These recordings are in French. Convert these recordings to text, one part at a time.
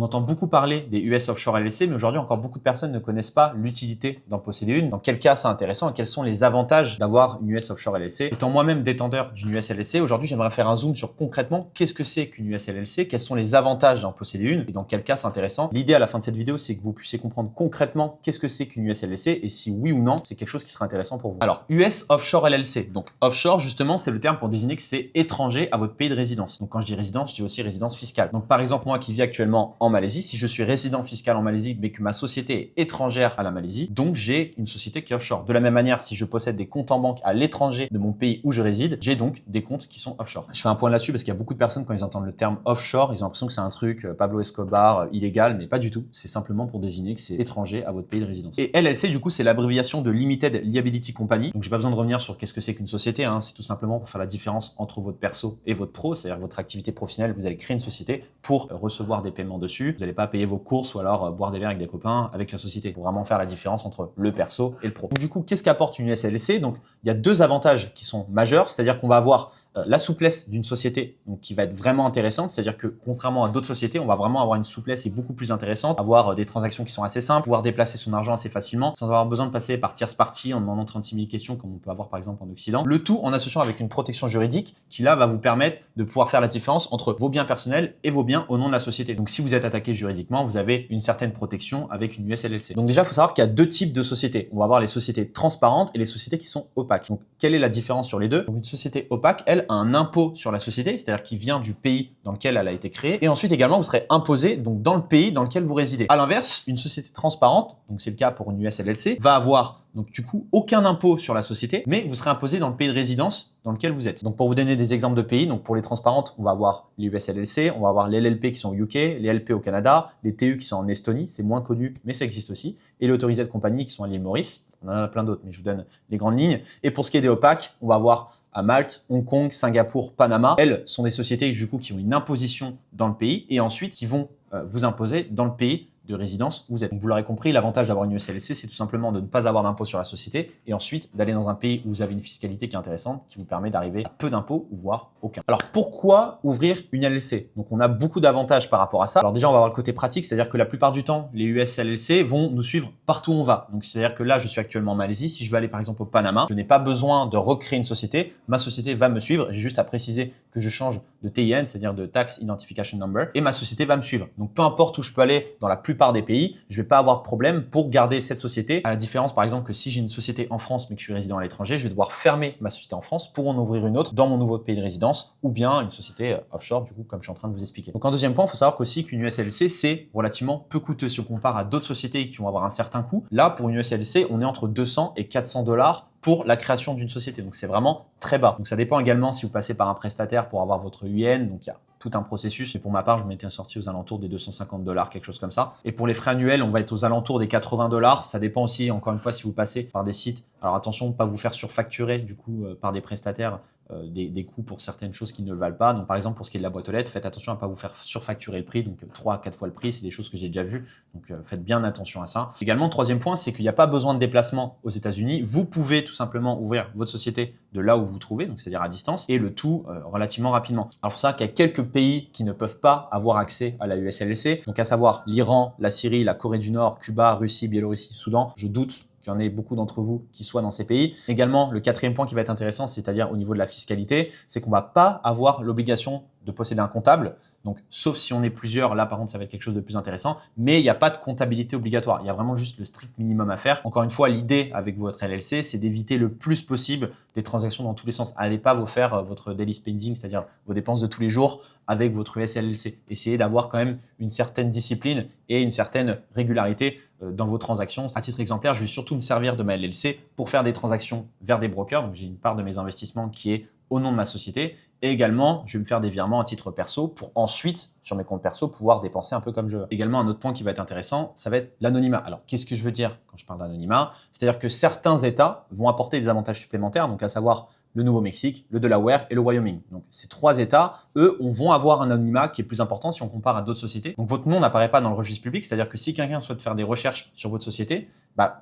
On entend beaucoup parler des US Offshore LLC, mais aujourd'hui, encore beaucoup de personnes ne connaissent pas l'utilité d'en posséder une. Dans quel cas c'est intéressant et quels sont les avantages d'avoir une US Offshore LLC. Étant moi-même détenteur d'une US LLC, aujourd'hui, j'aimerais faire un zoom sur concrètement qu'est-ce que c'est qu'une US LLC, quels sont les avantages d'en posséder une et dans quel cas c'est intéressant. L'idée à la fin de cette vidéo, c'est que vous puissiez comprendre concrètement qu'est-ce que c'est qu'une US LLC et si oui ou non, c'est quelque chose qui sera intéressant pour vous. Alors, US Offshore LLC. Donc, offshore, justement, c'est le terme pour désigner que c'est étranger à votre pays de résidence. Donc, quand je dis résidence, je dis aussi résidence fiscale. Donc, par exemple, moi qui vis actuellement en Malaisie, si je suis résident fiscal en Malaisie, mais que ma société est étrangère à la Malaisie, donc j'ai une société qui est offshore. De la même manière, si je possède des comptes en banque à l'étranger de mon pays où je réside, j'ai donc des comptes qui sont offshore. Je fais un point là-dessus parce qu'il y a beaucoup de personnes, quand ils entendent le terme offshore, ils ont l'impression que c'est un truc Pablo Escobar, illégal, mais pas du tout. C'est simplement pour désigner que c'est étranger à votre pays de résidence. Et LLC, du coup, c'est l'abréviation de Limited Liability Company. Donc, j'ai pas besoin de revenir sur qu'est-ce que c'est qu'une société, hein. C'est tout simplement pour faire la différence entre votre perso et votre pro, c'est-à-dire votre activité professionnelle. Vous allez créer une société pour recevoir des paiements dessus. Vous n'allez pas payer vos courses ou alors boire des verres avec des copains avec la société. Pour vraiment faire la différence entre le perso et le pro. Donc, du coup, qu'est-ce qu'apporte une USLC? Donc, il y a deux avantages qui sont majeurs, c'est-à-dire qu'on va avoir la souplesse d'une société donc, qui va être vraiment intéressante, c'est-à-dire que contrairement à d'autres sociétés, on va vraiment avoir une souplesse qui est beaucoup plus intéressante, avoir des transactions qui sont assez simples, pouvoir déplacer son argent assez facilement sans avoir besoin de passer par tierce partie en demandant 36 000 questions comme on peut avoir par exemple en Occident. Le tout en associant avec une protection juridique qui là va vous permettre de pouvoir faire la différence entre vos biens personnels et vos biens au nom de la société. Donc si vous êtes attaqué juridiquement, vous avez une certaine protection avec une USLLC. Donc déjà, il faut savoir qu'il y a deux types de sociétés. On va avoir les sociétés transparentes et les sociétés qui sont opaques. Donc quelle est la différence sur les deux? Donc une société opaque, elle, a un impôt sur la société, c'est-à-dire qui vient du pays dans lequel elle a été créée. Et ensuite également, vous serez imposé donc dans le pays dans lequel vous résidez. À l'inverse, une société transparente, donc c'est le cas pour une USLLC, va avoir donc du coup aucun impôt sur la société, mais vous serez imposé dans le pays de résidence dans lequel vous êtes. Donc pour vous donner des exemples de pays, donc pour les transparentes, on va avoir les USLLC, on va avoir les LLP qui sont au UK, les LP au Canada, les TU qui sont en Estonie, c'est moins connu, mais ça existe aussi, et les autorisées de compagnie qui sont à l'île Maurice. On en a plein d'autres, mais je vous donne les grandes lignes. Et pour ce qui est des opaques, on va avoir à Malte, Hong Kong, Singapour, Panama. Elles sont des sociétés du coup qui ont une imposition dans le pays et ensuite qui vont vous imposer dans le pays de résidence où vous êtes. Donc vous l'aurez compris, l'avantage d'avoir une USLC, c'est tout simplement de ne pas avoir d'impôt sur la société et ensuite d'aller dans un pays où vous avez une fiscalité qui est intéressante, qui vous permet d'arriver à peu d'impôts ou voire aucun. Alors pourquoi ouvrir une LLC? Donc on a beaucoup d'avantages par rapport à ça. Alors déjà, on va voir le côté pratique, c'est-à-dire que la plupart du temps, les USLLC vont nous suivre partout où on va. Donc c'est-à-dire que là, je suis actuellement en Malaisie. Si je veux aller par exemple au Panama, je n'ai pas besoin de recréer une société. Ma société va me suivre. J'ai juste à préciser que je change de TIN, c'est-à-dire de Tax Identification Number, et ma société va me suivre. Donc peu importe où je peux aller dans la plupart des pays, je ne vais pas avoir de problème pour garder cette société. À la différence, par exemple, que si j'ai une société en France mais que je suis résident à l'étranger, je vais devoir fermer ma société en France pour en ouvrir une autre dans mon nouveau pays de résidence ou bien une société offshore, du coup, comme je suis en train de vous expliquer. Donc en deuxième point, il faut savoir qu'aussi qu'une USLC, c'est relativement peu coûteux. Si on compare à d'autres sociétés qui vont avoir un certain coût, là, pour une USLC, on est entre 200 et 400 $ pour la création d'une société. Donc c'est vraiment très bas. Donc ça dépend également si vous passez par un prestataire pour avoir votre UN. Donc il y a tout un processus. Et pour ma part, je m'étais sorti aux alentours des 250 $, quelque chose comme ça. Et pour les frais annuels, on va être aux alentours des 80 $. Ça dépend aussi, encore une fois, si vous passez par des sites. Alors attention, pas vous faire surfacturer du coup par des prestataires des coûts pour certaines choses qui ne le valent pas. Donc par exemple, pour ce qui est de la boîte aux lettres, faites attention à ne pas vous faire surfacturer le prix, donc 3 à 4 fois le prix, c'est des choses que j'ai déjà vues. Donc faites bien attention à ça. Également, troisième point, c'est qu'il n'y a pas besoin de déplacement aux États-Unis. Vous pouvez tout simplement ouvrir votre société de là où vous vous trouvez, donc c'est-à-dire à distance, et le tout relativement rapidement. Alors, il faut savoir qu'il y a quelques pays qui ne peuvent pas avoir accès à la USLLC, donc à savoir l'Iran, la Syrie, la Corée du Nord, Cuba, Russie, Biélorussie, Soudan. Je doute qu'il y en ait beaucoup d'entre vous qui soient dans ces pays. Également, le quatrième point qui va être intéressant, c'est-à-dire au niveau de la fiscalité, c'est qu'on ne va pas avoir l'obligation de posséder un comptable. Donc, sauf si on est plusieurs, là par contre, ça va être quelque chose de plus intéressant. Mais il n'y a pas de comptabilité obligatoire. Il y a vraiment juste le strict minimum à faire. Encore une fois, l'idée avec votre LLC, c'est d'éviter le plus possible des transactions dans tous les sens. Allez pas vous faire votre daily spending, c'est-à-dire vos dépenses de tous les jours avec votre USLLC. Essayez d'avoir quand même une certaine discipline et une certaine régularité dans vos transactions. À titre exemplaire, je vais surtout me servir de ma LLC pour faire des transactions vers des brokers. Donc, j'ai une part de mes investissements qui est au nom de ma société. Et également, je vais me faire des virements à titre perso pour ensuite, sur mes comptes perso, pouvoir dépenser un peu comme je veux. Également, un autre point qui va être intéressant, ça va être l'anonymat. Alors, qu'est-ce que je veux dire quand je parle d'anonymat? C'est-à-dire que certains États vont apporter des avantages supplémentaires, donc à savoir le Nouveau-Mexique, le Delaware et le Wyoming. Donc, ces trois États, eux, vont avoir un anonymat qui est plus important si on compare à d'autres sociétés. Donc, votre nom n'apparaît pas dans le registre public, c'est-à-dire que si quelqu'un souhaite faire des recherches sur votre société,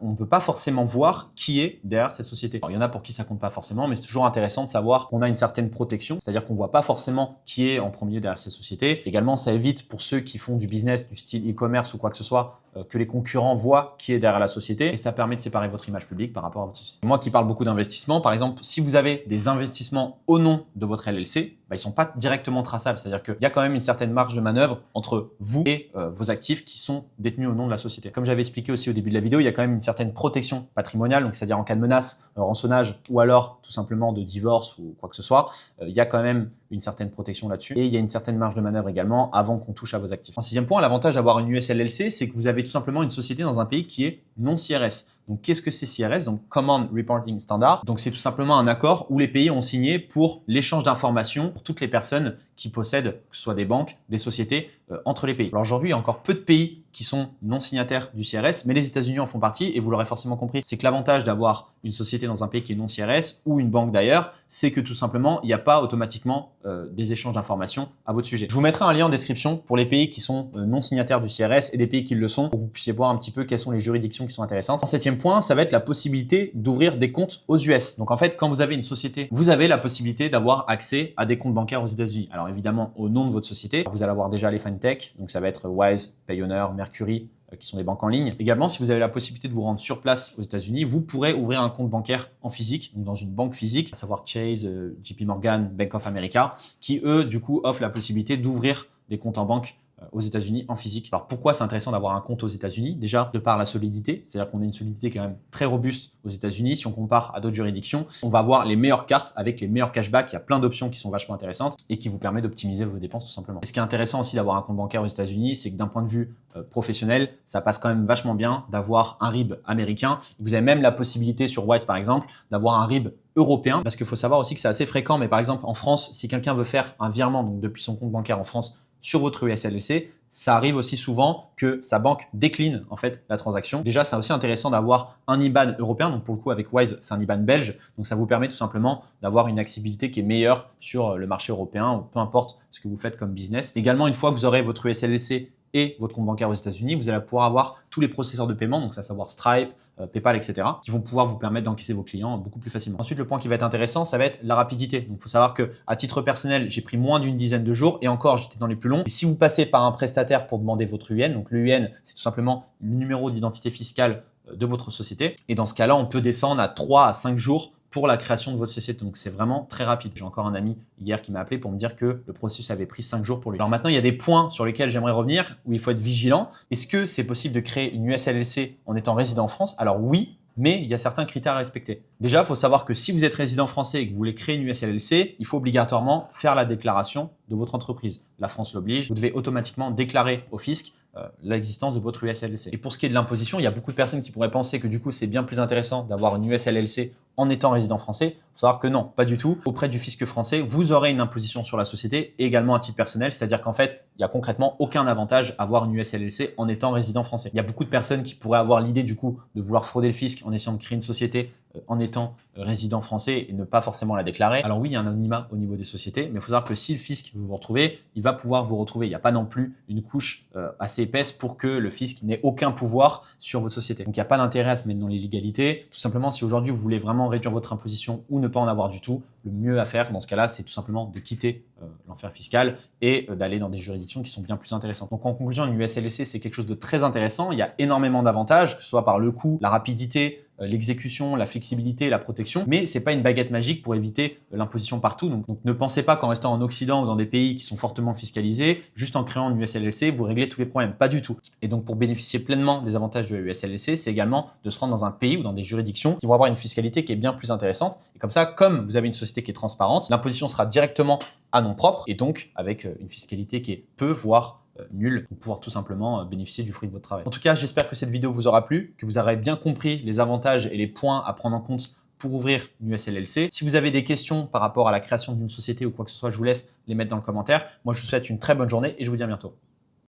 on ne peut pas forcément voir qui est derrière cette société. Alors, il y en a pour qui ça compte pas forcément, mais c'est toujours intéressant de savoir qu'on a une certaine protection, c'est-à-dire qu'on ne voit pas forcément qui est en premier derrière cette société. Également, ça évite pour ceux qui font du business, du style e-commerce ou quoi que ce soit, que les concurrents voient qui est derrière la société et ça permet de séparer votre image publique par rapport à votre société. Moi qui parle beaucoup d'investissement, par exemple, si vous avez des investissements au nom de votre LLC, ils ne sont pas directement traçables, c'est-à-dire qu'il y a quand même une certaine marge de manœuvre entre vous et vos actifs qui sont détenus au nom de la société. Comme j'avais expliqué aussi au début de la vidéo, il y a quand même une certaine protection patrimoniale, donc c'est-à-dire en cas de menace, rançonnage ou alors tout simplement de divorce ou quoi que ce soit, il y a quand même une certaine protection là-dessus et il y a une certaine marge de manœuvre également avant qu'on touche à vos actifs. En sixième point, l'avantage d'avoir une USLLC, c'est que vous avez tout simplement une société dans un pays qui est non CRS. Donc, qu'est-ce que c'est CRS? Donc, Common Reporting Standard. Donc, c'est tout simplement un accord où les pays ont signé pour l'échange d'informations pour toutes les personnes qui possèdent, que ce soit des banques, des sociétés, entre les pays. Alors aujourd'hui, il y a encore peu de pays qui sont non signataires du CRS, mais les États-Unis en font partie et vous l'aurez forcément compris, c'est que l'avantage d'avoir une société dans un pays qui est non CRS ou une banque d'ailleurs, c'est que tout simplement, il n'y a pas automatiquement des échanges d'informations à votre sujet. Je vous mettrai un lien en description pour les pays qui sont non signataires du CRS et des pays qui le sont, pour que vous puissiez voir un petit peu quelles sont les juridictions qui sont intéressantes. En septième point, ça va être la possibilité d'ouvrir des comptes aux US. Donc en fait, quand vous avez une société, vous avez la possibilité d'avoir accès à des comptes bancaires aux États-Unis. Alors évidemment, au nom de votre société, vous allez avoir déjà les FinTech, donc ça va être Wise, Payoneer, Mercury, qui sont des banques en ligne. Également, si vous avez la possibilité de vous rendre sur place aux États-Unis, vous pourrez ouvrir un compte bancaire en physique, donc dans une banque physique, à savoir Chase, JP Morgan, Bank of America, qui eux, du coup, offrent la possibilité d'ouvrir des comptes en banque aux États-Unis en physique. Alors pourquoi c'est intéressant d'avoir un compte aux États-Unis? Déjà de par la solidité, c'est-à-dire qu'on a une solidité quand même très robuste aux États-Unis. Si on compare à d'autres juridictions, on va avoir les meilleures cartes avec les meilleurs cashbacks. Il y a plein d'options qui sont vachement intéressantes et qui vous permettent d'optimiser vos dépenses tout simplement. Et ce qui est intéressant aussi d'avoir un compte bancaire aux États-Unis, c'est que d'un point de vue professionnel, ça passe quand même vachement bien d'avoir un RIB américain. Vous avez même la possibilité sur Wise par exemple d'avoir un RIB européen, parce qu'il faut savoir aussi que c'est assez fréquent, mais par exemple en France, si quelqu'un veut faire un virement donc depuis son compte bancaire en France sur votre USLC, ça arrive aussi souvent que sa banque décline en fait la transaction. Déjà, c'est aussi intéressant d'avoir un IBAN européen. Donc pour le coup, avec Wise, c'est un IBAN belge. Donc ça vous permet tout simplement d'avoir une accessibilité qui est meilleure sur le marché européen, ou peu importe ce que vous faites comme business. Également, une fois que vous aurez votre USLC et votre compte bancaire aux États-Unis, vous allez pouvoir avoir tous les processeurs de paiement, donc ça à savoir Stripe, PayPal, etc., qui vont pouvoir vous permettre d'encaisser vos clients beaucoup plus facilement. Ensuite, le point qui va être intéressant, ça va être la rapidité. Donc, il faut savoir que à titre personnel, j'ai pris moins d'une dizaine de jours et encore, j'étais dans les plus longs. Et si vous passez par un prestataire pour demander votre UN, donc le UN, c'est tout simplement le numéro d'identité fiscale de votre société. Et dans ce cas-là, on peut descendre à 3 à 5 jours pour la création de votre société. Donc, c'est vraiment très rapide. J'ai encore un ami hier qui m'a appelé pour me dire que le processus avait pris 5 jours pour lui. Alors maintenant, il y a des points sur lesquels j'aimerais revenir où il faut être vigilant. Est-ce que c'est possible de créer une USLLC en étant résident en France? Alors oui, mais il y a certains critères à respecter. Déjà, il faut savoir que si vous êtes résident français et que vous voulez créer une USLLC, il faut obligatoirement faire la déclaration de votre entreprise. La France l'oblige. Vous devez automatiquement déclarer au fisc l'existence de votre USLLC. Et pour ce qui est de l'imposition, il y a beaucoup de personnes qui pourraient penser que du coup, c'est bien plus intéressant d'avoir une USLLC en étant résident français. Il faut savoir que non, pas du tout. Auprès du fisc français, vous aurez une imposition sur la société et également à titre personnel, c'est-à-dire qu'en fait, il n'y a concrètement aucun avantage à avoir une USLLC en étant résident français. Il y a beaucoup de personnes qui pourraient avoir l'idée du coup de vouloir frauder le fisc en essayant de créer une société en étant résident français et ne pas forcément la déclarer. Alors oui, il y a un anonymat au niveau des sociétés, mais il faut savoir que si le fisc veut vous retrouver, il va pouvoir vous retrouver. Il n'y a pas non plus une couche assez épaisse pour que le fisc n'ait aucun pouvoir sur votre société. Donc il n'y a pas d'intérêt à se mettre dans l'illégalité. Tout simplement, si aujourd'hui vous voulez vraiment réduire votre imposition ou ne pas en avoir du tout, le mieux à faire dans ce cas-là, c'est tout simplement de quitter l'enfer fiscal et d'aller dans des juridictions qui sont bien plus intéressantes. Donc en conclusion, une USLLC, c'est quelque chose de très intéressant. Il y a énormément d'avantages, que ce soit par le coût, la rapidité, l'exécution, la flexibilité, la protection, mais c'est pas une baguette magique pour éviter l'imposition partout. Donc ne pensez pas qu'en restant en Occident ou dans des pays qui sont fortement fiscalisés, juste en créant une USLLC, vous réglez tous les problèmes. Pas du tout. Et donc pour bénéficier pleinement des avantages de la USLLC, c'est également de se rendre dans un pays ou dans des juridictions qui vont avoir une fiscalité qui est bien plus intéressante. Et comme ça, comme vous avez une société qui est transparente, l'imposition sera directement à nom propre et donc avec une fiscalité qui est peu, voire nul pour pouvoir tout simplement bénéficier du fruit de votre travail. En tout cas, j'espère que cette vidéo vous aura plu, que vous aurez bien compris les avantages et les points à prendre en compte pour ouvrir une USLLC. Si vous avez des questions par rapport à la création d'une société ou quoi que ce soit, je vous laisse les mettre dans le commentaire. Moi, je vous souhaite une très bonne journée et je vous dis à bientôt.